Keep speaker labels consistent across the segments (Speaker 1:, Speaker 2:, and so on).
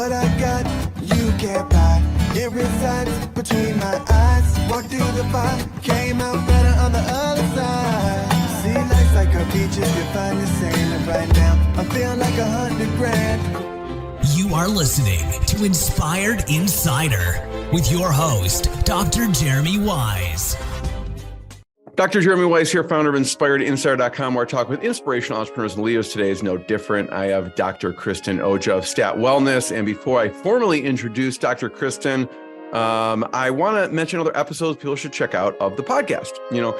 Speaker 1: What I got, you can't buy. It resides between my eyes. Walked through the fire, came out better on the other side. See, life's like a beach if you find the same. And right now, I'm feeling like 100 grand.
Speaker 2: You are listening to Inspired Insider with your host, Dr. Jeremy Weisz.
Speaker 3: Dr. Jeremy Weisz here, founder of InspiredInsider.com, where I talk with inspirational entrepreneurs and leaders. Today is no different. I have Dr. Kristin Oja of Stat Wellness. And before I formally introduce Dr. Kristin, I want to mention other episodes people should check out of the podcast. You know,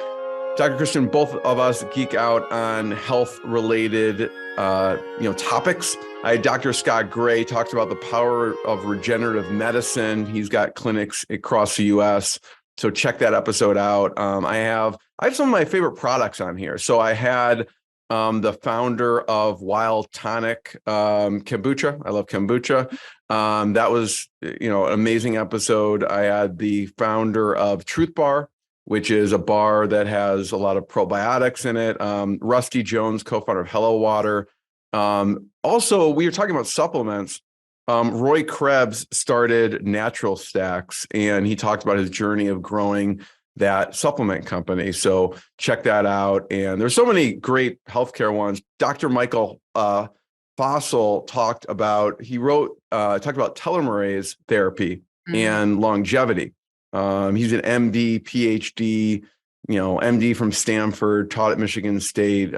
Speaker 3: Dr. Kristin, both of us geek out on health-related topics. Dr. Scott Gray talks about the power of regenerative medicine. He's got clinics across the U.S., so check that episode out. I have some of my favorite products on here. So I had the founder of Wild Tonic kombucha. I love kombucha. That was an amazing episode. I had the founder of Truth Bar, which is a bar that has a lot of probiotics in it. Rusty Jones, co-founder of Hello Water. Also, we were talking about supplements. Roy Krebs started Natural Stacks, and he talked about his journey of growing that supplement company. So check that out. And there's so many great healthcare ones. Dr. Michael Fossil talked about telomerase therapy and longevity. He's an MD, PhD, MD from Stanford, taught at Michigan State,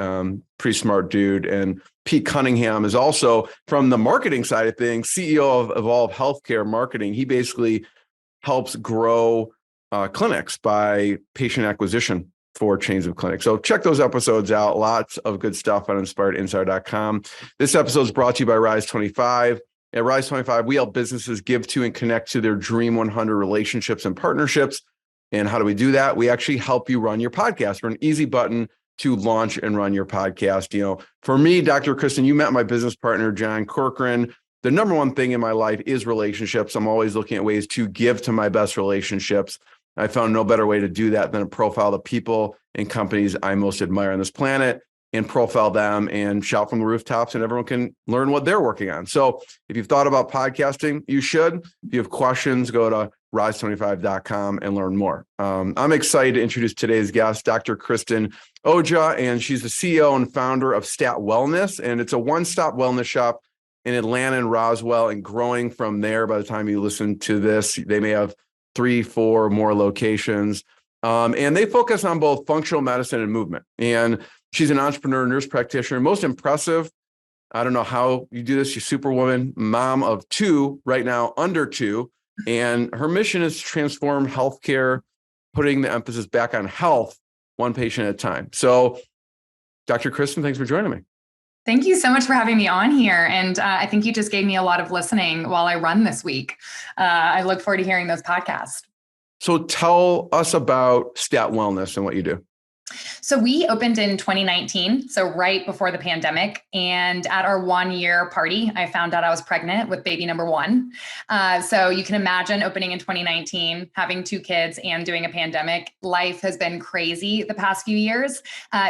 Speaker 3: pretty smart dude. And Pete Cunningham is also, from the marketing side of things, CEO of Evolve Healthcare Marketing. He basically helps grow clinics by patient acquisition for chains of clinics. So check those episodes out. Lots of good stuff on InspiredInsider.com. This episode is brought to you by Rise 25. At Rise 25, we help businesses give to and connect to their Dream 100 relationships and partnerships. And how do we do that? We actually help you run your podcast. We're an easy button to launch and run your podcast. For me, Dr. Kristin, you met my business partner, John Corcoran. The number one thing in my life is relationships. I'm always looking at ways to give to my best relationships. I found no better way to do that than to profile the people and companies I most admire on this planet and profile them and shout from the rooftops, and everyone can learn what they're working on. So if you've thought about podcasting, you should. If you have questions, go to rise25.com and learn more. I'm excited to introduce today's guest, Dr. Kristin Oja, and she's the CEO and founder of Stat Wellness, and it's a one-stop wellness shop in Atlanta and Roswell, and growing from there. By the time you listen to this, they may have 3-4 more locations, and they focus on both functional medicine and movement. And she's an entrepreneur, nurse practitioner. Most impressive, I don't know how you do this, you're superwoman, mom of 2 right now, under 2. And her mission is to transform healthcare, putting the emphasis back on health, one patient at a time. So, Dr. Kristin, thanks for joining me.
Speaker 4: Thank you so much for having me on here. And I think you just gave me a lot of listening while I run this week. I look forward to hearing those podcasts.
Speaker 3: So tell us about Stat Wellness and what you do.
Speaker 4: So we opened in 2019, so right before the pandemic. And at our 1-year party, I found out I was pregnant with baby number 1. So you can imagine opening in 2019, having 2 kids and doing a pandemic. Life has been crazy the past few years.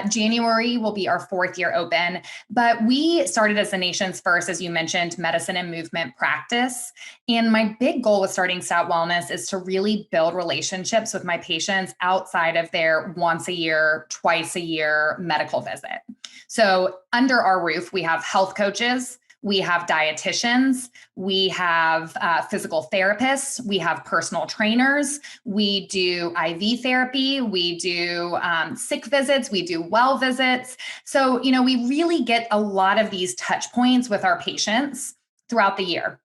Speaker 4: January will be our 4th year open, but we started as the nation's first, as you mentioned, medicine and movement practice. And my big goal with starting Stat Wellness is to really build relationships with my patients outside of their once a year, twice a year medical visit. So under our roof, we have health coaches, we have dietitians, we have physical therapists, we have personal trainers, we do IV therapy, we do sick visits, we do well visits. So, we really get a lot of these touch points with our patients throughout the year.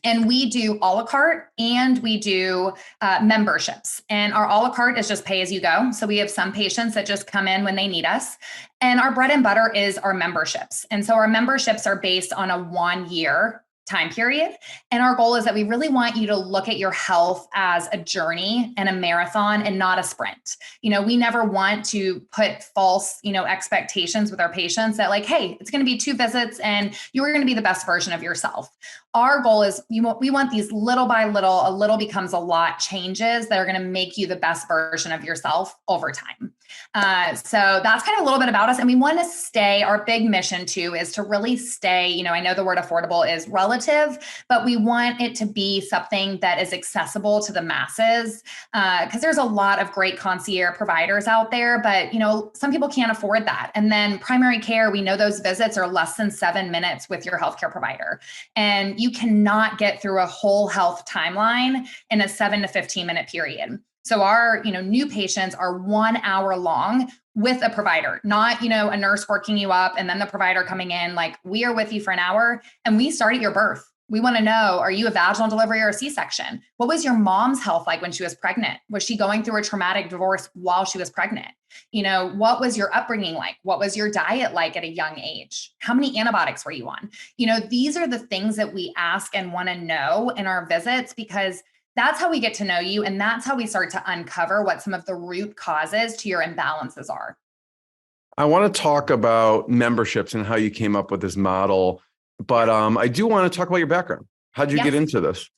Speaker 4: And we do a la carte and we do memberships. And our a la carte is just pay as you go. So we have some patients that just come in when they need us. And our bread and butter is our memberships. And so our memberships are based on a 1-year time period. And our goal is that we really want you to look at your health as a journey and a marathon and not a sprint. We never want to put false, expectations with our patients that hey, it's going to be 2 visits and you're going to be the best version of yourself. Our goal is we want these little by little, a little becomes a lot changes that are going to make you the best version of yourself over time. So that's kind of a little bit about us. And we want to stay, our big mission too, is to really stay, I know the word affordable is relatively relative, but we want it to be something that is accessible to the masses, because there's a lot of great concierge providers out there, but some people can't afford that. And then primary care, we know those visits are less than 7 minutes with your healthcare provider, and you cannot get through a whole health timeline in a 7 to 15 minute period. So our, new patients are 1 hour long with a provider, not, a nurse working you up and then the provider coming in. Like, we are with you for an hour and we start at your birth. We want to know, are you a vaginal delivery or a C-section? What was your mom's health like when she was pregnant? Was she going through a traumatic divorce while she was pregnant? What was your upbringing like? What was your diet like at a young age? How many antibiotics were you on? These are the things that we ask and want to know in our visits, because that's how we get to know you. And that's how we start to uncover what some of the root causes to your imbalances are.
Speaker 3: I want to talk about memberships and how you came up with this model, but I do want to talk about your background. How did you get into this?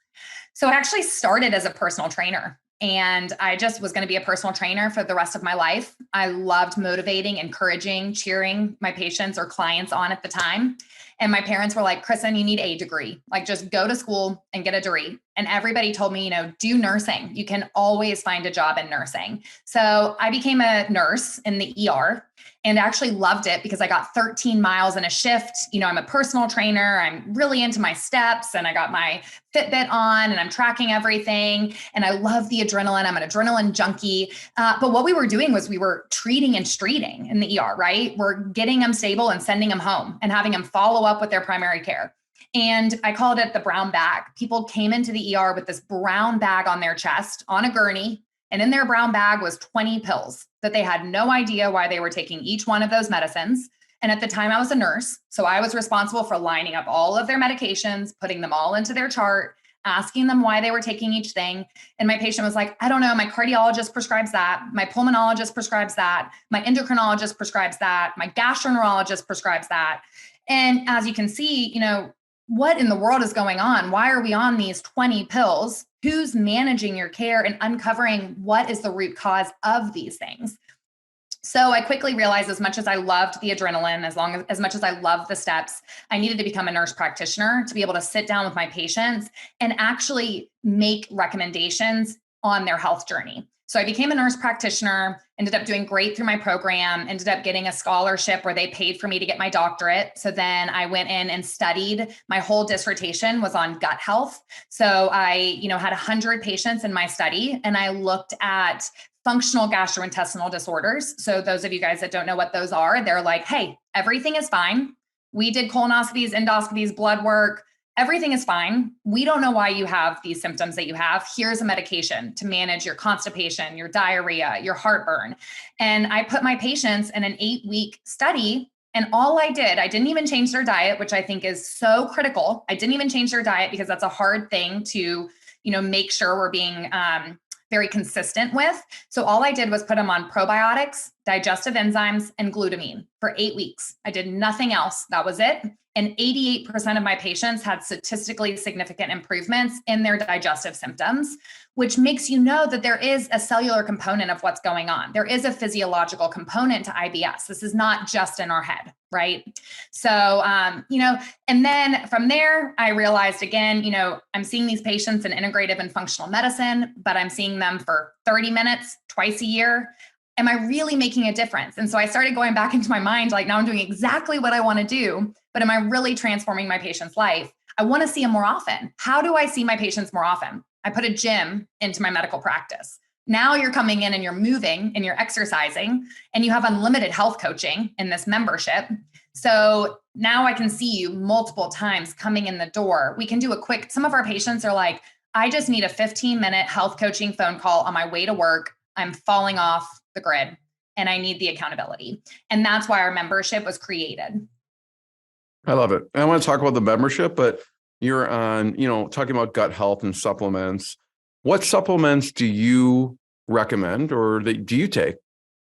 Speaker 4: So I actually started as a personal trainer, and I just was going to be a personal trainer for the rest of my life. I loved motivating, encouraging, cheering my patients or clients on at the time. And my parents were like, Kristin, you need a degree. Like, just go to school and get a degree. And everybody told me, do nursing. You can always find a job in nursing. So I became a nurse in the ER and actually loved it because I got 13 miles in a shift. I'm a personal trainer. I'm really into my steps, and I got my Fitbit on and I'm tracking everything. And I love the adrenaline. I'm an adrenaline junkie. But what we were doing was we were treating and treating in the ER, right? We're getting them stable and sending them home and having them follow up with their primary care. And I called it the brown bag. People came into the ER with this brown bag on their chest on a gurney. And in their brown bag was 20 pills that they had no idea why they were taking each one of those medicines. And at the time I was a nurse, so I was responsible for lining up all of their medications, putting them all into their chart, asking them why they were taking each thing. And my patient was like, I don't know, my cardiologist prescribes that. My pulmonologist prescribes that. My endocrinologist prescribes that. My gastroenterologist prescribes that. And as you can see, what in the world is going on? Why are we on these 20 pills? Who's managing your care and uncovering what is the root cause of these things? So I quickly realized, as much as I loved the adrenaline, as much as I loved the steps, I needed to become a nurse practitioner to be able to sit down with my patients and actually make recommendations on their health journey. So I became a nurse practitioner, ended up doing great through my program, ended up getting a scholarship where they paid for me to get my doctorate. So then I went in and studied. My whole dissertation was on gut health. So I, had 100 patients in my study, and I looked at functional gastrointestinal disorders. So those of you guys that don't know what those are, they're like, hey, everything is fine. We did colonoscopies, endoscopies, blood work. Everything is fine. We don't know why you have these symptoms that you have. Here's a medication to manage your constipation, your diarrhea, your heartburn. And I put my patients in an 8-week study. And all I didn't even change their diet, which I think is so critical. I didn't even change their diet because that's a hard thing to, make sure we're being very consistent with. So all I did was put them on probiotics, digestive enzymes, and glutamine for 8 weeks. I did nothing else. That was it. And 88% of my patients had statistically significant improvements in their digestive symptoms, which makes you know that there is a cellular component of what's going on. There is a physiological component to IBS. This is not just in our head, right? So, and then from there, I realized again, I'm seeing these patients in integrative and functional medicine, but I'm seeing them for 30 minutes twice a year. Am I really making a difference? And so I started going back into my mind, like, now I'm doing exactly what I want to do, but am I really transforming my patient's life? I want to see them more often. How do I see my patients more often? I put a gym into my medical practice. Now you're coming in and you're moving and you're exercising, and you have unlimited health coaching in this membership. So now I can see you multiple times coming in the door. We can do some of our patients are like, I just need a 15-minute health coaching phone call on my way to work. I'm falling off the grid and I need the accountability. And that's why our membership was created.
Speaker 3: I love it. I want to talk about the membership, but you're on, talking about gut health and supplements. What supplements do you recommend or do you take?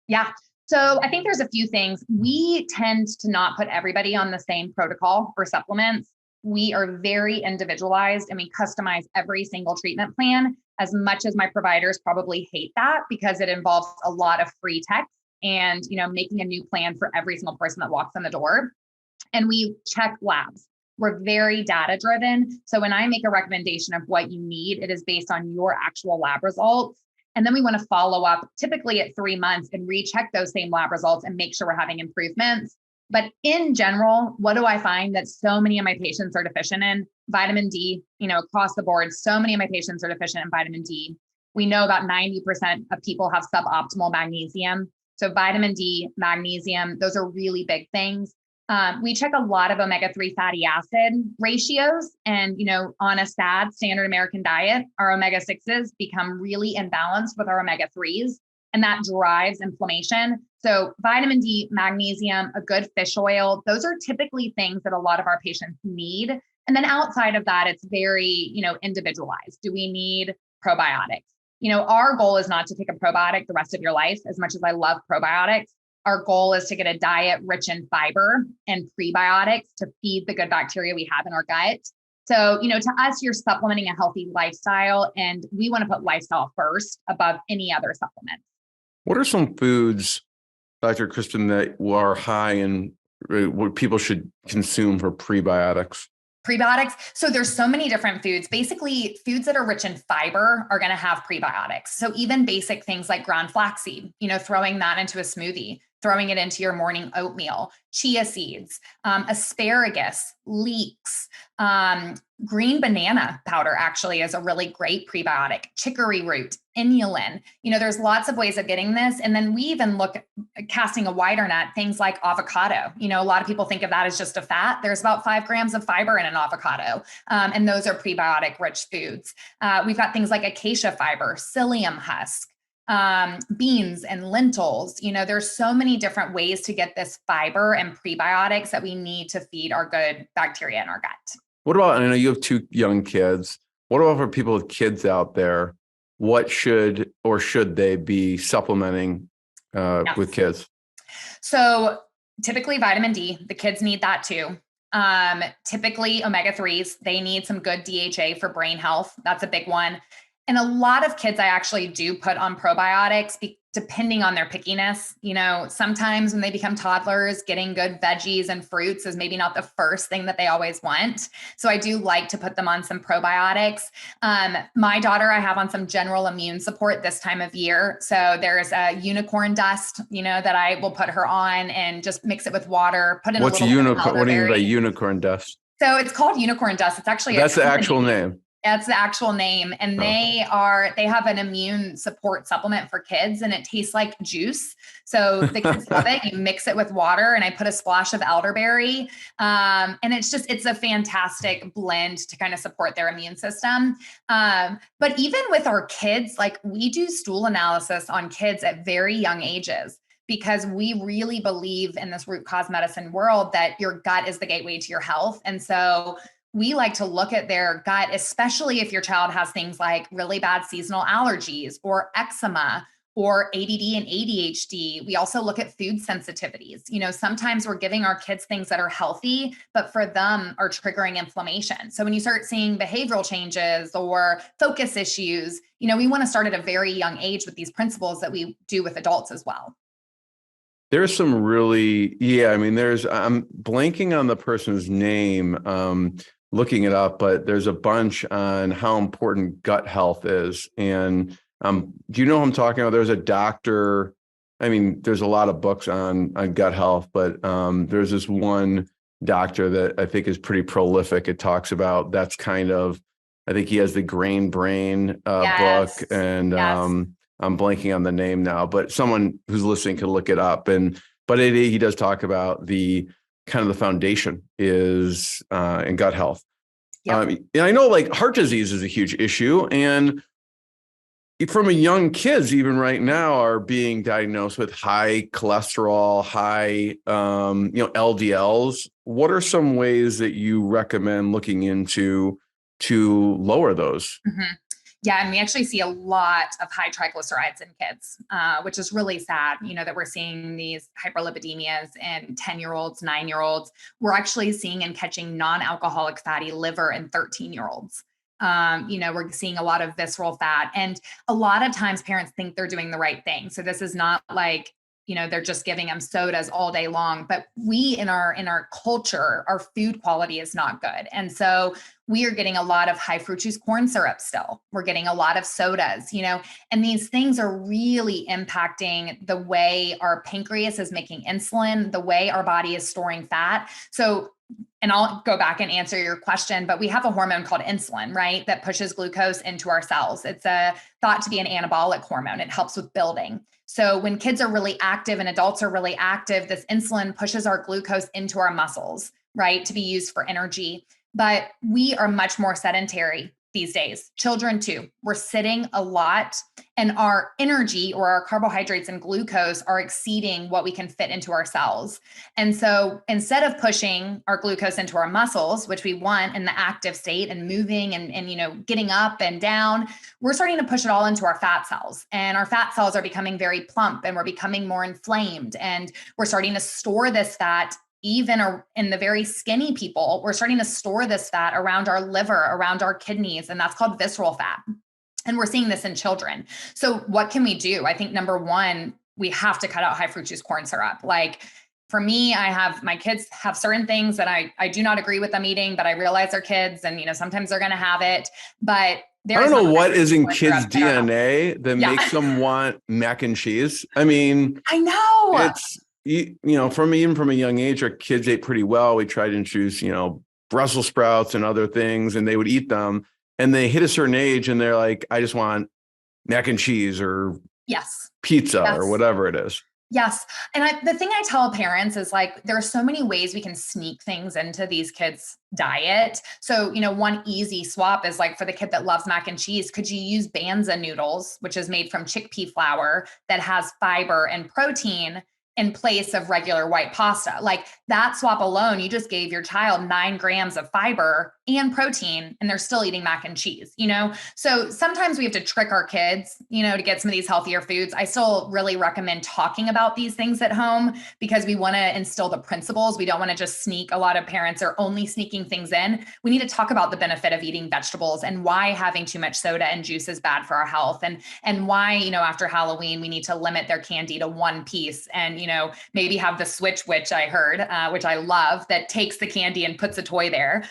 Speaker 4: Yeah. So I think there's a few things. We tend to not put everybody on the same protocol for supplements. We are very individualized and we customize every single treatment plan, as much as my providers probably hate that because it involves a lot of free text and, making a new plan for every single person that walks in the door. And we check labs. We're very data driven. So when I make a recommendation of what you need, it is based on your actual lab results. And then we want to follow up typically at 3 months and recheck those same lab results and make sure we're having improvements. But in general, what do I find that so many of my patients are deficient in? Vitamin D, across the board, so many of my patients are deficient in vitamin D. We know about 90% of people have suboptimal magnesium. So vitamin D, magnesium, those are really big things. We check a lot of omega-3 fatty acid ratios, and on a standard American diet, our omega-6s become really imbalanced with our omega-3s, and that drives inflammation. So vitamin D, magnesium, a good fish oil, those are typically things that a lot of our patients need. And then outside of that, it's very, individualized. Do we need probiotics? Our goal is not to take a probiotic the rest of your life. As much as I love probiotics, our goal is to get a diet rich in fiber and prebiotics to feed the good bacteria we have in our gut. So, to us, you're supplementing a healthy lifestyle, and we want to put lifestyle first above any other supplement.
Speaker 3: What are some foods, Dr. Kristin, that are high in what people should consume for prebiotics?
Speaker 4: Prebiotics. So there's so many different foods. Basically, foods that are rich in fiber are going to have prebiotics. So even basic things like ground flaxseed, throwing that into a smoothie, throwing it into your morning oatmeal, chia seeds, asparagus, leeks, green banana powder actually is a really great prebiotic, chicory root, inulin. There's lots of ways of getting this. And then we even look at casting a wider net, things like avocado. A lot of people think of that as just a fat. There's about 5 grams of fiber in an avocado. And those are prebiotic rich foods. We've got things like acacia fiber, psyllium husk, beans and lentils. There's so many different ways to get this fiber and prebiotics that we need to feed our good bacteria in our gut.
Speaker 3: What about, I know you have 2 young kids. What about for people with kids out there? What should they be supplementing with kids?
Speaker 4: So typically vitamin D, the kids need that too. Typically omega-3s, they need some good DHA for brain health. That's a big one. And a lot of kids I actually do put on probiotics depending on their pickiness. Sometimes when they become toddlers, getting good veggies and fruits is maybe not the first thing that they always want. So I do like to put them on some probiotics. My daughter, I have on some general immune support this time of year. So there's a unicorn dust, that I will put her on and just mix it with water, put in
Speaker 3: What's
Speaker 4: a little
Speaker 3: unicorn? What do you mean by unicorn dust?
Speaker 4: So it's called unicorn dust. It's actually
Speaker 3: that's the actual name.
Speaker 4: That's the actual name. And they have an immune support supplement for kids, and it tastes like juice. So the kids love it. You mix it with water, and I put a splash of elderberry. And it's a fantastic blend to kind of support their immune system. But even with our kids, like we do stool analysis on kids at very young ages, because we really believe in this root cause medicine world that your gut is the gateway to your health. And so we like to look at their gut, especially if your child has things like really bad seasonal allergies or eczema or ADD and ADHD. We also look at food sensitivities. Sometimes we're giving our kids things that are healthy, but for them are triggering inflammation. So when you start seeing behavioral changes or focus issues, we want to start at a very young age with these principles that we do with adults as well.
Speaker 3: There's some really, I'm blanking on the person's name, looking it up, but there's a bunch on how important gut health is. And do you know who I'm talking about? There's a doctor, there's a lot of books on gut health, but there's this one doctor that I think is pretty prolific. It talks about, that's kind of, I think he has the Grain Brain book, and
Speaker 4: yes.
Speaker 3: I'm blanking on the name now, but someone who's listening can look it up. But he does talk about the kind of the foundation is in gut health. Yep. And I know like heart disease is a huge issue, and from a young kids, even right now, are being diagnosed with high cholesterol, high LDLs. What are some ways that you recommend looking into to lower those?
Speaker 4: Mm-hmm. Yeah, and we actually see a lot of high triglycerides in kids, which is really sad, that we're seeing these hyperlipidemias in 10-year-olds, 9-year-olds. We're actually seeing and catching non-alcoholic fatty liver in 13-year-olds. We're seeing a lot of visceral fat. And a lot of times parents think they're doing the right thing. So this is not like, they're just giving them sodas all day long. But we in our culture, our food quality is not good. And so we are getting a lot of high fructose corn syrup still. We're getting a lot of sodas, and these things are really impacting the way our pancreas is making insulin, the way our body is storing fat. So, and I'll go back and answer your question, but we have a hormone called insulin, right? That pushes glucose into our cells. It's thought to be an anabolic hormone. It helps with building. So when kids are really active and adults are really active, this insulin pushes our glucose into our muscles, right? To be used for energy. But we are much more sedentary these days. Children too. We're sitting a lot, and our energy or our carbohydrates and glucose are exceeding what we can fit into our cells. And so instead of pushing our glucose into our muscles, which we want in the active state and moving and getting up and down, we're starting to push it all into our fat cells. And our fat cells are becoming very plump, and we're becoming more inflamed, and we're starting to store this fat. Even in the very skinny people, we're starting to store this fat around our liver, around our kidneys, and that's called visceral fat. And we're seeing this in children. So what can we do? I think number one, we have to cut out high fructose corn syrup. Like for me, my kids have certain things that I do not agree with them eating, but I realize they're kids, and sometimes they're going to have it. But
Speaker 3: I don't know what is in kids' DNA that
Speaker 4: Yeah.
Speaker 3: makes them want mac and cheese. I mean,
Speaker 4: I know
Speaker 3: it's, from a young age, our kids ate pretty well. We tried to introduce, Brussels sprouts and other things, and they would eat them. And they hit a certain age and they're like, I just want mac and cheese or pizza or whatever it is.
Speaker 4: Yes. And the thing I tell parents is like, there are so many ways we can sneak things into these kids' diet. So, one easy swap is like for the kid that loves mac and cheese, could you use Banza noodles, which is made from chickpea flour that has fiber and protein in place of regular white pasta? Like that swap alone, you just gave your child 9 grams of fiber and protein, and they're still eating mac and cheese, So sometimes we have to trick our kids, to get some of these healthier foods. I still really recommend talking about these things at home because we want to instill the principles. We don't want to just sneak. A lot of parents are only sneaking things in. We need to talk about the benefit of eating vegetables and why having too much soda and juice is bad for our health, and why, after Halloween, we need to limit their candy to 1 piece and, maybe have the switch, which I heard, which I love, that takes the candy and puts a toy there,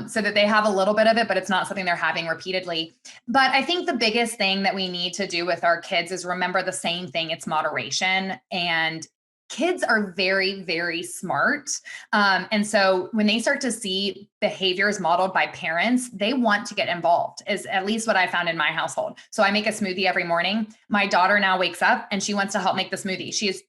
Speaker 4: so that they have a little bit of it, but it's not something they're having repeatedly. But I think the biggest thing that we need to do with our kids is remember the same thing. It's moderation. And kids are very, very smart. And so when they start to see behaviors modeled by parents, they want to get involved, is at least what I found in my household. So I make a smoothie every morning. My daughter now wakes up and she wants to help make the smoothie. She is,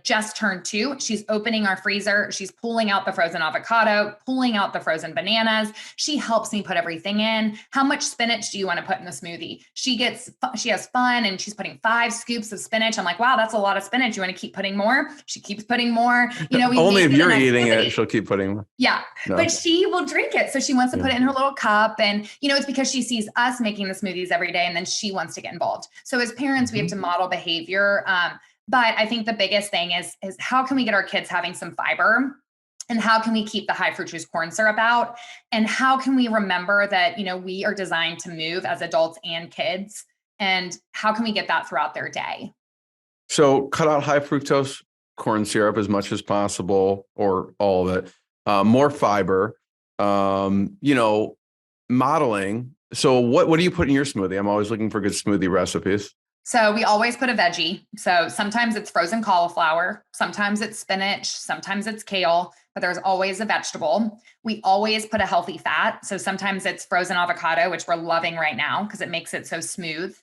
Speaker 4: just turned 2. She's opening our freezer. She's pulling out the frozen avocado, pulling out the frozen bananas. She helps me put everything in. How much spinach do you want to put in the smoothie? She has fun, and she's putting 5 scoops of spinach. I'm like, wow, that's a lot of spinach. You want to keep putting more? She keeps putting more.
Speaker 3: Only if you're eating it, she'll keep putting more.
Speaker 4: Yeah. No. But she will drink it. So she wants to put it in her little cup. And, it's because she sees us making the smoothies every day, and then she wants to get involved. So as parents, we have to model behavior. But I think the biggest thing is how can we get our kids having some fiber, and how can we keep the high fructose corn syrup out? And how can we remember that, we are designed to move as adults and kids, and how can we get that throughout their day?
Speaker 3: So cut out high fructose corn syrup as much as possible, or all of it, more fiber, modeling. So what do you put in your smoothie? I'm always looking for good smoothie recipes.
Speaker 4: So we always put a veggie. So sometimes it's frozen cauliflower, sometimes it's spinach, sometimes it's kale, but there's always a vegetable. We always put a healthy fat. So sometimes it's frozen avocado, which we're loving right now because it makes it so smooth.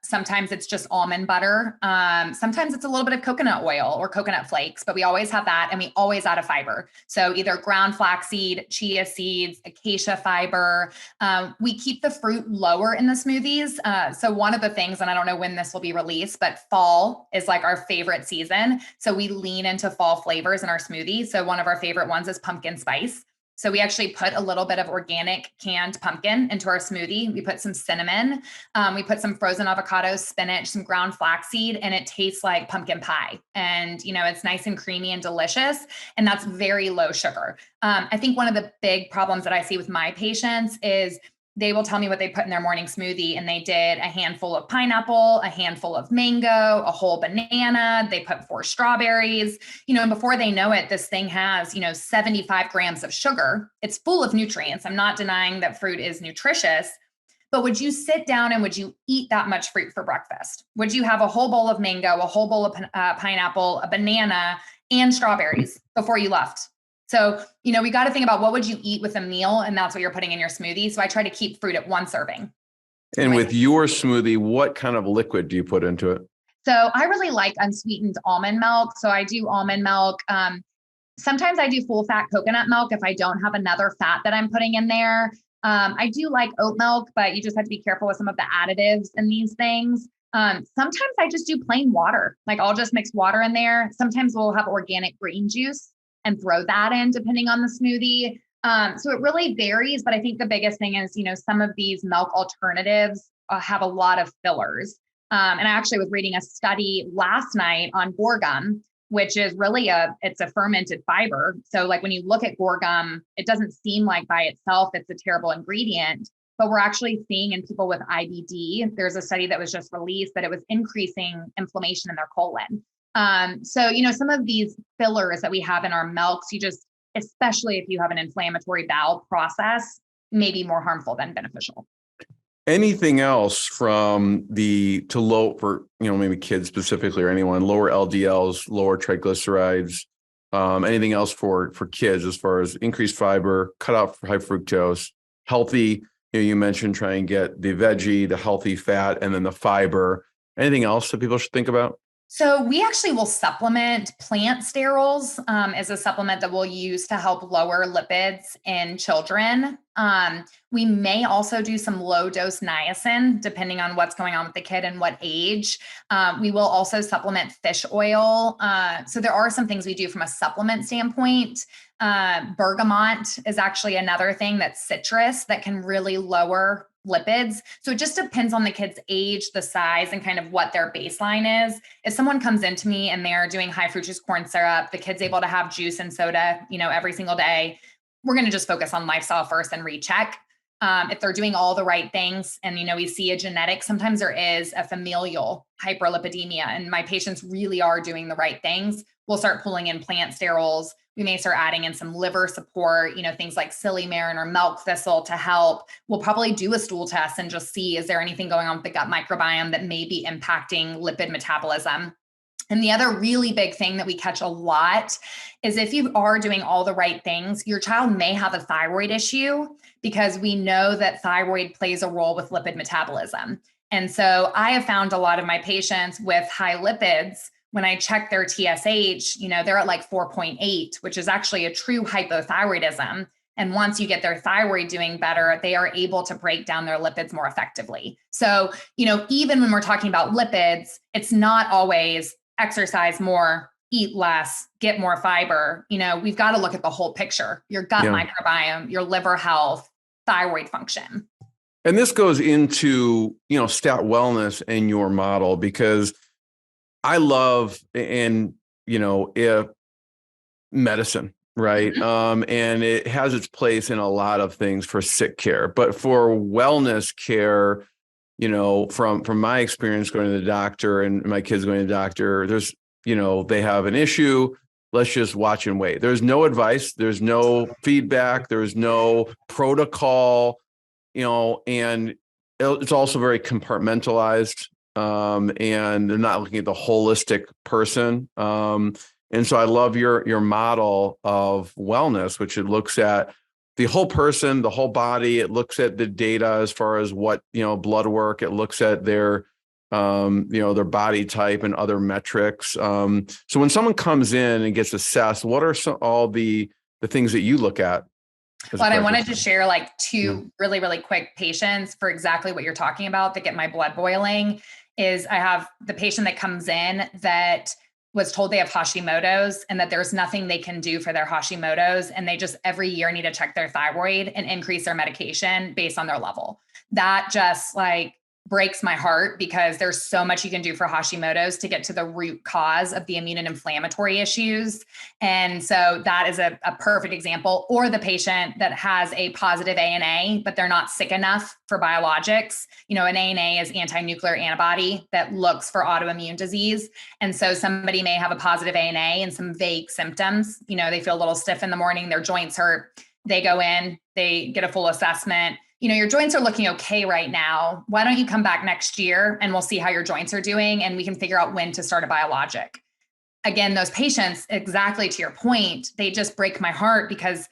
Speaker 4: Sometimes it's just almond butter. Sometimes it's a little bit of coconut oil or coconut flakes, but we always have that. And we always add a fiber. So either ground flaxseed, chia seeds, acacia fiber. We keep the fruit lower in the smoothies. So one of the things, and I don't know when this will be released, but fall is like our favorite season. So we lean into fall flavors in our smoothies. So one of our favorite ones is pumpkin spice. So we actually put a little bit of organic canned pumpkin into our smoothie. We put some cinnamon, we put some frozen avocado, spinach, some ground flaxseed, and it tastes like pumpkin pie. And, it's nice and creamy and delicious. And that's very low sugar. I think one of the big problems that I see with my patients is they will tell me what they put in their morning smoothie. And they did a handful of pineapple, a handful of mango, a whole banana. They put 4 strawberries, and before they know it, this thing has, 75 grams of sugar. It's full of nutrients. I'm not denying that fruit is nutritious, but would you sit down and would you eat that much fruit for breakfast? Would you have a whole bowl of mango, a whole bowl of pineapple, a banana, and strawberries before you left? So, we got to think about what would you eat with a meal, and that's what you're putting in your smoothie. So I try to keep fruit at 1 serving.
Speaker 3: And with your smoothie, what kind of liquid do you put into it?
Speaker 4: So I really like unsweetened almond milk. So I do almond milk. Sometimes I do full fat coconut milk if I don't have another fat that I'm putting in there. I do like oat milk, but you just have to be careful with some of the additives in these things. Sometimes I just do plain water. Like I'll just mix water in there. Sometimes we'll have organic green juice and throw that in depending on the smoothie. So it really varies, but I think the biggest thing is, some of these milk alternatives have a lot of fillers. And I actually was reading a study last night on gorgum, which is really it's a fermented fiber. So like when you look at gorgum, it doesn't seem like by itself, it's a terrible ingredient, but we're actually seeing in people with IBD, there's a study that was just released that it was increasing inflammation in their colon. So, some of these fillers that we have in our milks, especially if you have an inflammatory bowel process, may be more harmful than beneficial.
Speaker 3: Anything else from low for, maybe kids specifically or anyone, lower LDLs, lower triglycerides, anything else for kids as far as increased fiber, cut out high fructose, healthy, you mentioned try and get the veggie, the healthy fat, and then the fiber. Anything else that people should think about?
Speaker 4: So we actually will supplement plant sterols as a supplement that we'll use to help lower lipids in children. We may also do some low dose niacin, depending on what's going on with the kid and what age. We will also supplement fish oil. So there are some things we do from a supplement standpoint. Bergamot is actually another thing that's citrus that can really lower lipids. So it just depends on the kid's age, the size, and kind of what their baseline is. If someone comes into me and they're doing high fructose corn syrup, the kid's able to have juice and soda, every single day, we're going to just focus on lifestyle first and recheck. If they're doing all the right things and, we see a genetic, sometimes there is a familial hyperlipidemia and my patients really are doing the right things. We'll start pulling in plant sterols. We may start adding in some liver support, things like silymarin or milk thistle to help. We'll probably do a stool test and just see, is there anything going on with the gut microbiome that may be impacting lipid metabolism? And the other really big thing that we catch a lot is if you are doing all the right things, your child may have a thyroid issue because we know that thyroid plays a role with lipid metabolism. And so I have found a lot of my patients with high lipids, when I check their TSH, they're at like 4.8, which is actually a true hypothyroidism. And once you get their thyroid doing better, they are able to break down their lipids more effectively. So, even when we're talking about lipids, it's not always exercise more, eat less, get more fiber. We've got to look at the whole picture, your gut microbiome, your liver health, thyroid function.
Speaker 3: And this goes into, stat wellness in your model, because I love, if medicine, right? And it has its place in a lot of things for sick care, but for wellness care, from my experience going to the doctor and my kids going to the doctor, there's, they have an issue. Let's just watch and wait. There's no advice. There's no feedback. There's no protocol, and it's also very compartmentalized. And they're not looking at the holistic person. And so I love your model of wellness, which it looks at the whole person, the whole body. It looks at the data as far as what, blood work. It looks at their their body type and other metrics. So when someone comes in and gets assessed, what are all the things that you look at?
Speaker 4: But I wanted to share like two really, really quick patients for exactly what you're talking about that get my blood boiling. Is I have the patient that comes in that was told they have Hashimoto's and that there's nothing they can do for their Hashimoto's. And they just every year need to check their thyroid and increase their medication based on their level. That just like breaks my heart because there's so much you can do for Hashimoto's to get to the root cause of the immune and inflammatory issues. And so that is a perfect example. Or the patient that has a positive ANA, but they're not sick enough for biologics. An ANA is anti-nuclear antibody that looks for autoimmune disease. And so somebody may have a positive ANA and some vague symptoms. They feel a little stiff in the morning, their joints hurt. They go in, they get a full assessment. Your joints are looking okay right now. Why don't you come back next year and we'll see how your joints are doing and we can figure out when to start a biologic. Again, those patients, exactly to your point, they just break my heart because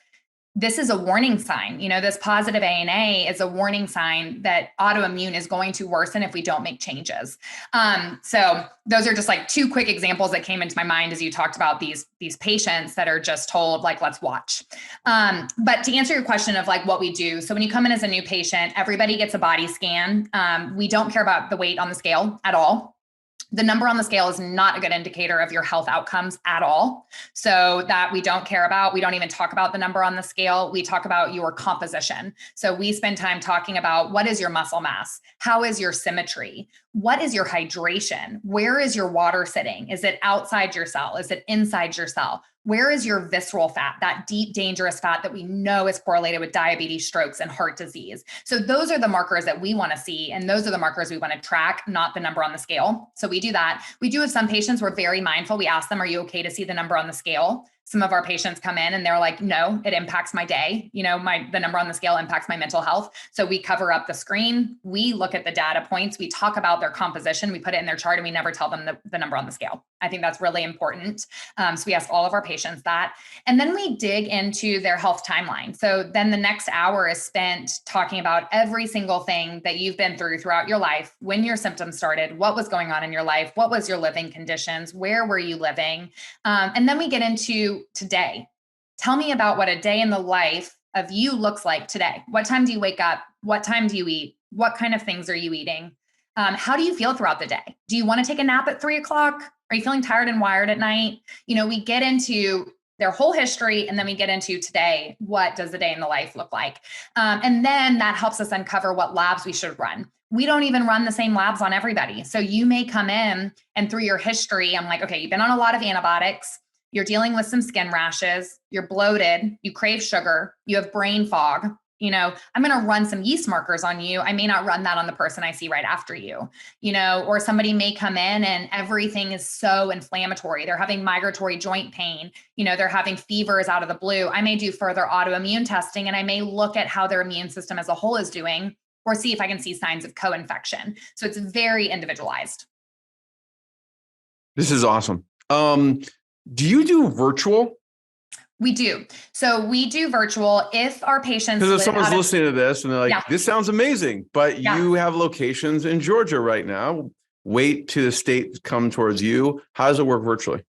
Speaker 4: this is a warning sign. This positive ANA is a warning sign that autoimmune is going to worsen if we don't make changes. So those are just like two quick examples that came into my mind as you talked about these patients that are just told, like, let's watch. But to answer your question of like what we do. So when you come in as a new patient, everybody gets a body scan. We don't care about the weight on the scale at all. The number on the scale is not a good indicator of your health outcomes at all. So that we don't care about. We don't even talk about the number on the scale. We talk about your composition. So we spend time talking about what is your muscle mass? How is your symmetry? What is your hydration? Where is your water sitting? Is it outside your cell? Is it inside your cell? Where is your visceral fat, that deep, dangerous fat that we know is correlated with diabetes, strokes, and heart disease? So those are the markers that we want to see. And those are the markers we want to track, not the number on the scale. So we do that. We do have some patients, we're very mindful. We ask them, are you okay to see the number on the scale? Some of our patients come in and they're like, no, it impacts my day. The number on the scale impacts my mental health. So we cover up the screen. We look at the data points. We talk about their composition. We put it in their chart and we never tell them the number on the scale. I think that's really important. So we ask all of our patients that. And then we dig into their health timeline. So then the next hour is spent talking about every single thing that you've been through throughout your life, when your symptoms started, what was going on in your life, what was your living conditions, where were you living? And then we get into today. Tell me about what a day in the life of you looks like today. What time do you wake up? What time do you eat? What kind of things are you eating? How do you feel throughout the day? Do you want to take a nap at 3 o'clock? Are you feeling tired and wired at night? We get into their whole history and then we get into today. What does the day in the life look like? And then that helps us uncover what labs we should run. We don't even run the same labs on everybody. So you may come in and through your history, I'm like, okay, you've been on a lot of antibiotics. You're dealing with some skin rashes. You're bloated. You crave sugar. You have brain fog. I'm going to run some yeast markers on you. I may not run that on the person I see right after you, or somebody may come in and everything is so inflammatory. They're having migratory joint pain. They're having fevers out of the blue. I may do further autoimmune testing and I may look at how their immune system as a whole is doing or see if I can see signs of co-infection. So it's very individualized.
Speaker 3: This is awesome. Do you do virtual?
Speaker 4: We do. So we do virtual if our patients.
Speaker 3: Because if someone's listening to this and they're like, this sounds amazing, but you have locations in Georgia right now. Wait till the state come towards you. How does it work virtually?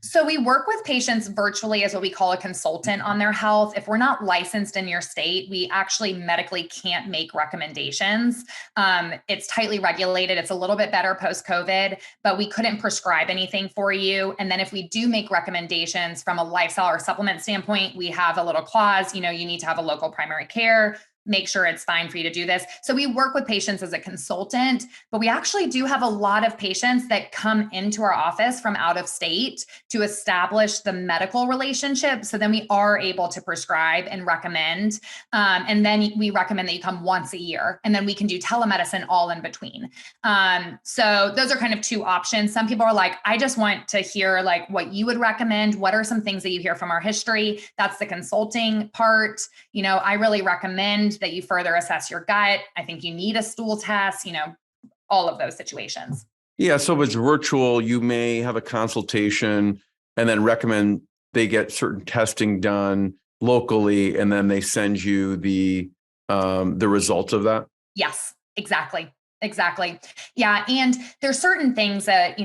Speaker 4: So we work with patients virtually as what we call a consultant on their health. If we're not licensed in your state, we actually medically can't make recommendations. It's tightly regulated. It's a little bit better post-COVID, but we couldn't prescribe anything for you. And then if we do make recommendations from a lifestyle or supplement standpoint, we have a little clause, you need to have a local primary care. Make sure it's fine for you to do this. So we work with patients as a consultant, but we actually do have a lot of patients that come into our office from out of state to establish the medical relationship. So then we are able to prescribe and recommend. And then we recommend that you come once a year, and then we can do telemedicine all in between. So those are kind of two options. Some people are like, I just want to hear like what you would recommend. What are some things that you hear from our history? That's the consulting part. I really recommend that you further assess your gut. I think you need a stool test, all of those situations.
Speaker 3: Yeah. So if it's virtual, you may have a consultation and then recommend they get certain testing done locally, and then they send you the results of that.
Speaker 4: Yes, exactly. Yeah. And there's certain things that,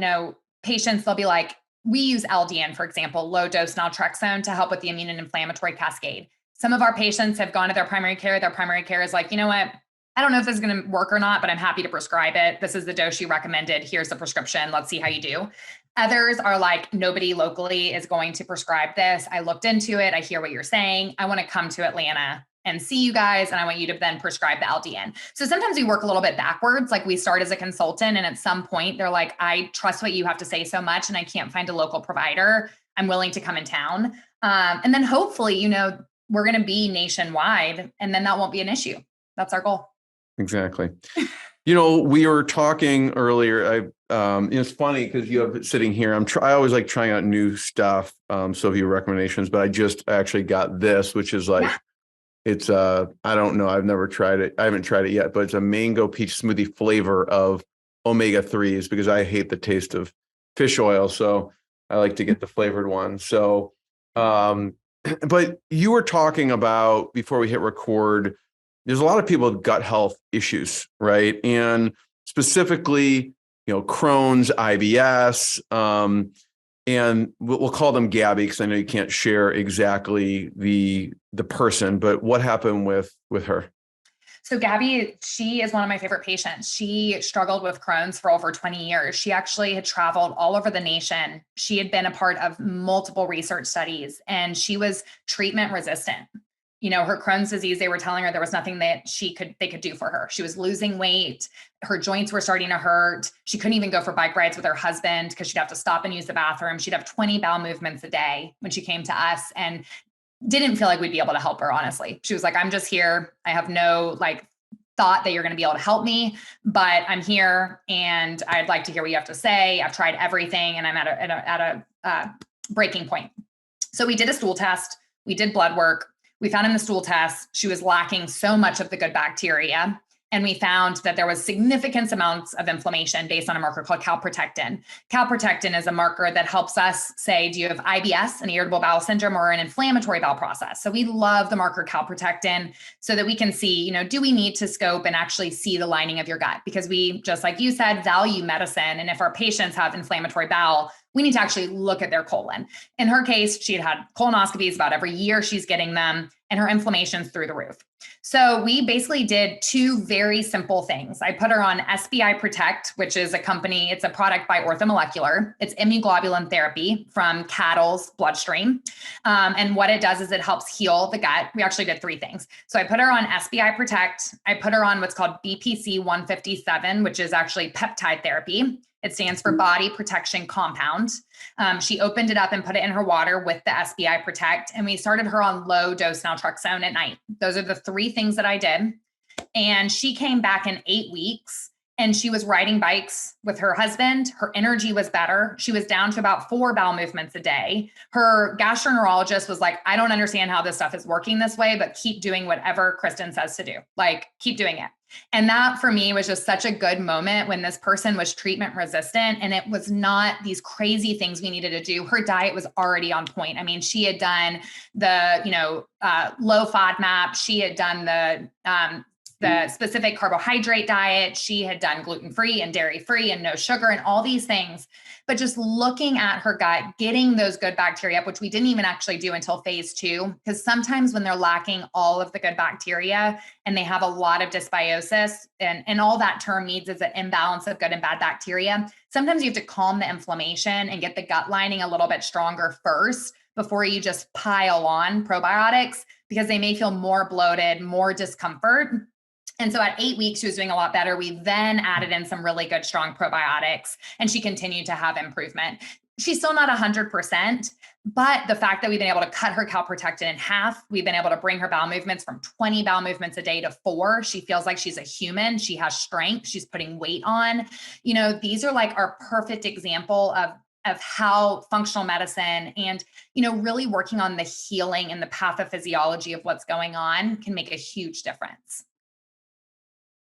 Speaker 4: patients, they'll be like, we use LDN, for example, low dose naltrexone to help with the immune and inflammatory cascade. Some of our patients have gone to their primary care. Their primary care is like, you know what? I don't know if this is going to work or not, but I'm happy to prescribe it. This is the dose you recommended. Here's the prescription. Let's see how you do. Others are like, nobody locally is going to prescribe this. I looked into it. I hear what you're saying. I want to come to Atlanta and see you guys. And I want you to then prescribe the LDN. So sometimes we work a little bit backwards. Like we start as a consultant and at some point they're like, I trust what you have to say so much and I can't find a local provider. I'm willing to come in town. And then hopefully, we're going to be nationwide and then that won't be an issue. That's our goal.
Speaker 3: Exactly. We were talking earlier. It's funny because you have it sitting here. I always like trying out new stuff. So if you have recommendations, but I just actually got this, which is like, it's I don't know. I've never tried it. I haven't tried it yet, but it's a mango peach smoothie flavor of omega-3s because I hate the taste of fish oil. So I like to get the flavored one. So, but you were talking about before we hit record, there's a lot of people with gut health issues, right? And specifically, Crohn's, IBS, and we'll call them Gabby because I know you can't share exactly the person, but what happened with her?
Speaker 4: So Gabby, she is one of my favorite patients. She struggled with Crohn's for over 20 years. She actually had traveled all over the nation. She had been a part of multiple research studies and she was treatment resistant. Her Crohn's disease, they were telling her there was nothing that they could do for her. She was losing weight. Her joints were starting to hurt. She couldn't even go for bike rides with her husband because she'd have to stop and use the bathroom. She'd have 20 bowel movements a day when she came to us and didn't feel like we'd be able to help her, honestly. She was like, I'm just here. I have no thought that you're going to be able to help me, but I'm here and I'd like to hear what you have to say. I've tried everything and I'm at a breaking point. So we did a stool test. We did blood work. We found in the stool test, she was lacking so much of the good bacteria. And we found that there was significant amounts of inflammation based on a marker called calprotectin. Calprotectin is a marker that helps us say, do you have IBS, an irritable bowel syndrome, or an inflammatory bowel process? So we love the marker calprotectin so that we can see, do we need to scope and actually see the lining of your gut? Because we, just like you said, value medicine. And if our patients have inflammatory bowel, we need to actually look at their colon. In her case, she had colonoscopies about every year she's getting them, and her inflammation's through the roof. So we basically did two very simple things. I put her on SBI Protect, which is it's a product by Orthomolecular. It's immunoglobulin therapy from cattle's bloodstream. And what it does is it helps heal the gut. We actually did three things. So I put her on SBI Protect. I put her on what's called BPC 157, which is actually peptide therapy. It stands for Body Protection Compound. She opened it up and put it in her water with the SBI Protect, and we started her on low dose naltrexone at night. Those are the three things that I did. And she came back in 8 weeks and she was riding bikes with her husband. Her energy was better. She was down to about 4 bowel movements a day. Her gastroenterologist was like, I don't understand how this stuff is working this way, but keep doing whatever Kristin says to do. Keep doing it. And that for me was just such a good moment when this person was treatment resistant and it was not these crazy things we needed to do. Her diet was already on point. I mean, she had done the, low FODMAP. She had done the specific carbohydrate diet. She had done gluten-free and dairy-free and no sugar and all these things. But just looking at her gut, getting those good bacteria up, which we didn't even actually do until phase 2, because sometimes when they're lacking all of the good bacteria and they have a lot of dysbiosis, and all that term means is an imbalance of good and bad bacteria, sometimes you have to calm the inflammation and get the gut lining a little bit stronger first before you just pile on probiotics, because they may feel more bloated, more discomfort. And so at 8 weeks, she was doing a lot better. We then added in some really good, strong probiotics, and she continued to have improvement. She's still not 100%, but the fact that we've been able to cut her calprotectin in half, we've been able to bring her bowel movements from 20 bowel movements a day to 4. She feels like she's a human. She has strength. She's putting weight on. These are our perfect example of how functional medicine and, really working on the healing and the pathophysiology of what's going on can make a huge difference.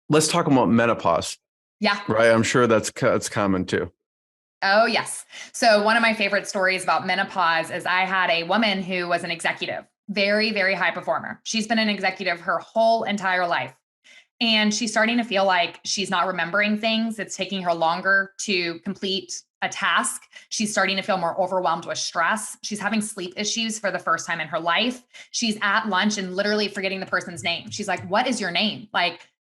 Speaker 3: Let's talk about menopause.
Speaker 4: Yeah.
Speaker 3: Right. I'm sure that's common too.
Speaker 4: Oh, yes. So one of my favorite stories about menopause is I had a woman who was an executive, very, very high performer. She's been an executive her whole entire life. And she's starting to feel like she's not remembering things. It's taking her longer to complete a task. She's starting to feel more overwhelmed with stress. She's having sleep issues for the first time in her life. She's at lunch and literally forgetting the person's name. She's like, what is your name?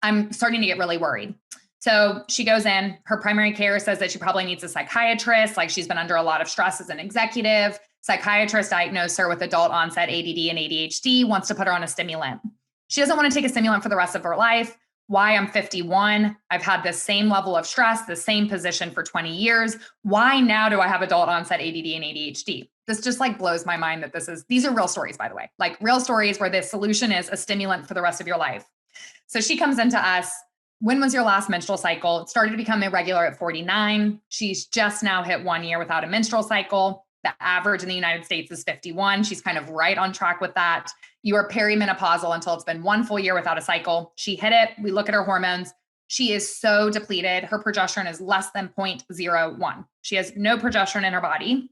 Speaker 4: I'm starting to get really worried. So she goes in, her primary care says that she probably needs a psychiatrist. She's been under a lot of stress as an executive. Psychiatrist diagnosed her with adult onset ADD and ADHD, wants to put her on a stimulant. She doesn't want to take a stimulant for the rest of her life. Why? I'm 51. I've had the same level of stress, the same position for 20 years. Why now do I have adult onset ADD and ADHD? This just like blows my mind that these are real stories, by the way, like real stories where the solution is a stimulant for the rest of your life. So she comes into us. When was your last menstrual cycle? It started to become irregular at 49. She's just now hit 1 year without a menstrual cycle. The average in the United States is 51. She's kind of right on track with that. You are perimenopausal until it's been 1 full year without a cycle. She hit it. We look at her hormones. She is so depleted. Her progesterone is less than 0.01. She has no progesterone in her body.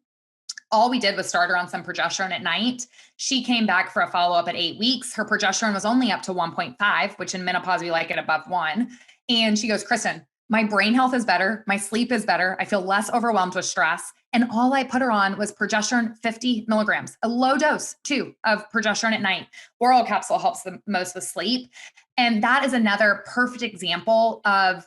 Speaker 4: All we did was start her on some progesterone at night. She came back for a follow-up at 8 weeks. Her progesterone was only up to 1.5, which in menopause, we like it above 1. And she goes, Kristin, my brain health is better. My sleep is better. I feel less overwhelmed with stress. And all I put her on was progesterone 50 milligrams, a low dose too of progesterone at night. Oral capsule helps the most with sleep. And that is another perfect example of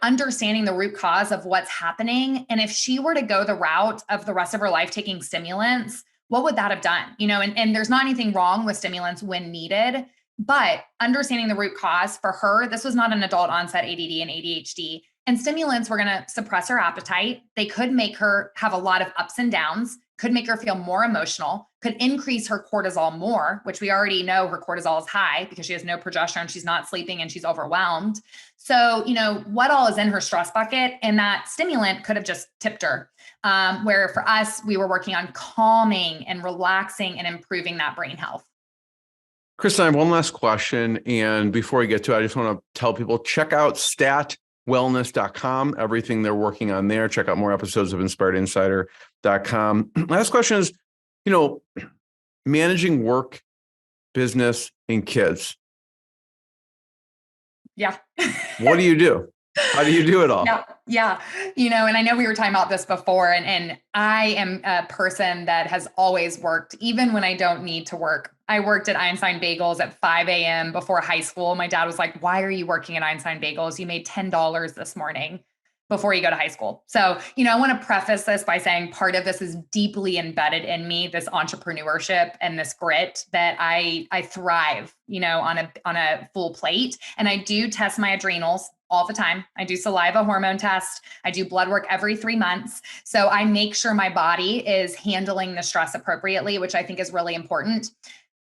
Speaker 4: understanding the root cause of what's happening. And if she were to go the route of the rest of her life taking stimulants, what would that have done? And there's not anything wrong with stimulants when needed, but understanding the root cause for her, this was not an adult onset ADD and ADHD. And stimulants were going to suppress her appetite. They could make her have a lot of ups and downs, could make her feel more emotional, could increase her cortisol more, which we already know her cortisol is high because she has no progesterone, she's not sleeping, and she's overwhelmed. So, what all is in her stress bucket? And that stimulant could have just tipped her. Where for us, we were working on calming and relaxing and improving that brain health.
Speaker 3: Kristin, I have one last question. And before we get to it, I just want to tell people, check out statwellness.com, everything they're working on there. Check out more episodes of InspiredInsider.com. Last question is, managing work, business, and kids.
Speaker 4: Yeah.
Speaker 3: What do you do? How do you do it all?
Speaker 4: Yeah. And I know we were talking about this before, and I am a person that has always worked, even when I don't need to work. I worked at Einstein Bagels at 5 a.m. before high school. My dad was like, why are you working at Einstein Bagels? You made $10 this morning before you go to high school. So, I want to preface this by saying part of this is deeply embedded in me, this entrepreneurship and this grit that I thrive, on a full plate. And I do test my adrenals all the time. I do saliva hormone test. I do blood work every 3 months. So I make sure my body is handling the stress appropriately, which I think is really important.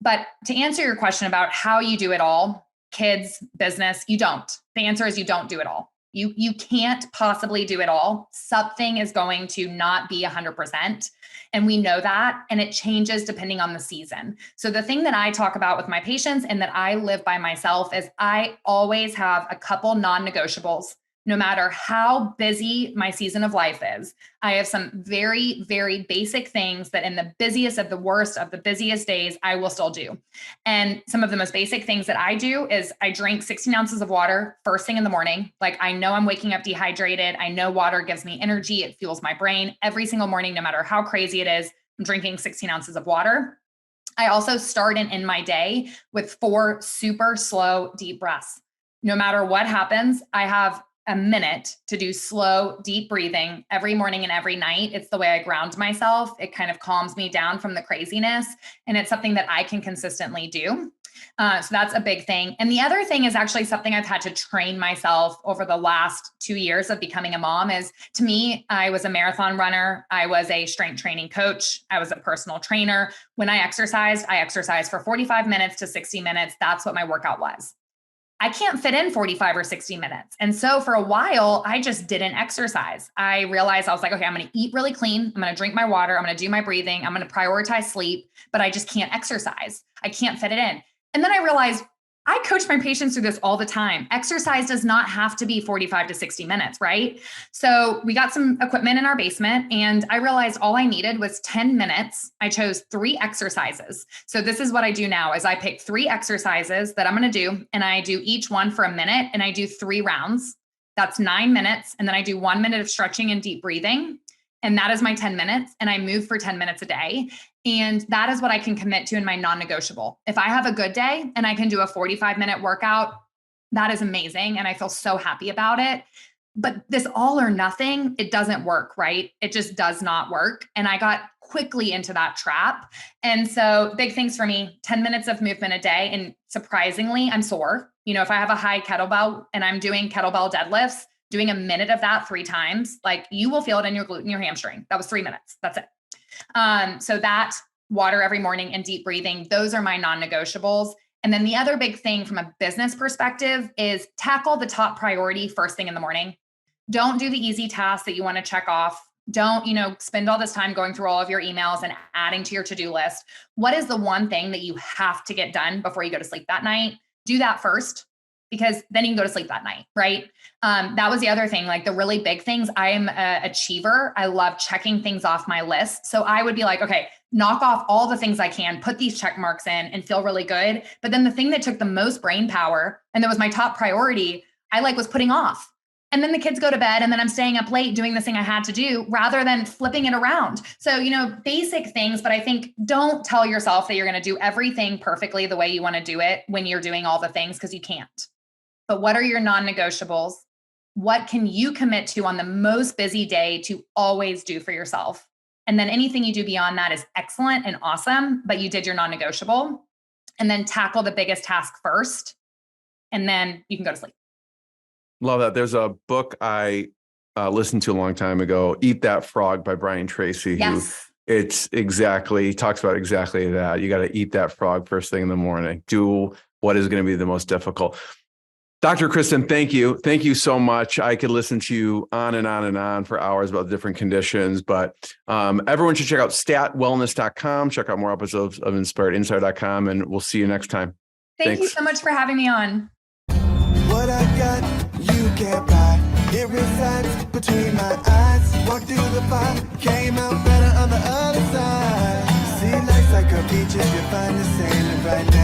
Speaker 4: But to answer your question about how you do it all, kids, business, you don't. The answer is you don't do it all. You can't possibly do it all. Something is going to not be 100%. And we know that, and it changes depending on the season. So the thing that I talk about with my patients and that I live by myself is I always have a couple non-negotiables. No matter how busy my season of life is, I have some very, very basic things that in the busiest of the worst of the busiest days, I will still do. And some of the most basic things that I do is I drink 16 ounces of water first thing in the morning. Like I know I'm waking up dehydrated. I know water gives me energy. It fuels my brain every single morning, no matter how crazy it is. I'm drinking 16 ounces of water. I also start and end my day with 4 super slow, deep breaths. No matter what happens, I have a minute to do slow, deep breathing every morning and every night. It's the way I ground myself. It kind of calms me down from the craziness. And it's something that I can consistently do. So that's a big thing. And the other thing is actually something I've had to train myself over the last 2 years of becoming a mom is, to me, I was a marathon runner. I was a strength training coach. I was a personal trainer. When I exercised for 45 minutes to 60 minutes. That's what my workout was. I can't fit in 45 or 60 minutes. And so for a while, I just didn't exercise. I realized I was like, okay, I'm going to eat really clean. I'm going to drink my water. I'm going to do my breathing. I'm going to prioritize sleep, but I just can't exercise. I can't fit it in. And then I realized I coach my patients through this all the time. Exercise does not have to be 45 to 60 minutes, right? So we got some equipment in our basement and I realized all I needed was 10 minutes. I chose 3 exercises. So this is what I do now is I pick 3 exercises that I'm going to do, and I do each one for a minute, and I do 3 rounds. That's 9 minutes. And then I do 1 minute of stretching and deep breathing. And that is my 10 minutes. And I move for 10 minutes a day. And that is what I can commit to in my non-negotiable. If I have a good day and I can do a 45-minute workout, that is amazing. And I feel so happy about it. But this all or nothing, it doesn't work, right? It just does not work. And I got quickly into that trap. And so big things for me, 10 minutes of movement a day. And surprisingly, I'm sore. If I have a high kettlebell and I'm doing kettlebell deadlifts, doing a minute of that 3 times, like you will feel it in your glute and your hamstring. That was 3 minutes. That's it. So that water every morning and deep breathing, those are my non-negotiables. And then the other big thing from a business perspective is tackle the top priority first thing in the morning. Don't do the easy tasks that you want to check off. Don't, spend all this time going through all of your emails and adding to your to-do list. What is the one thing that you have to get done before you go to sleep that night? Do that first, because then you can go to sleep that night, right? That was the other thing, like the really big things. I'm an achiever. I love checking things off my list. So I would be like, okay, knock off all the things I can, put these check marks in and feel really good. But then the thing that took the most brain power, and that was my top priority, I was putting off. And then the kids go to bed and then I'm staying up late doing this thing I had to do rather than flipping it around. So, basic things, but I think don't tell yourself that you're going to do everything perfectly the way you want to do it when you're doing all the things, because you can't. But what are your non-negotiables? What can you commit to on the most busy day to always do for yourself? And then anything you do beyond that is excellent and awesome, but you did your non-negotiable. And then tackle the biggest task first, and then you can go to sleep.
Speaker 3: Love that. There's a book I listened to a long time ago, Eat That Frog by Brian Tracy.
Speaker 4: Yes.
Speaker 3: Who talks about exactly that. You got to eat that frog first thing in the morning. Do what is going to be the most difficult. Dr. Kristin, thank you. Thank you so much. I could listen to you on and on and on for hours about different conditions, but everyone should check out statwellness.com, check out more episodes of InspiredInsider.com, and we'll see you next time.
Speaker 4: Thank you so much for having me on.
Speaker 1: What I got, you can't buy. It resides between my eyes. Walked through the fire, came out better on the other side. See, life's like a beach if you find the sailing right now.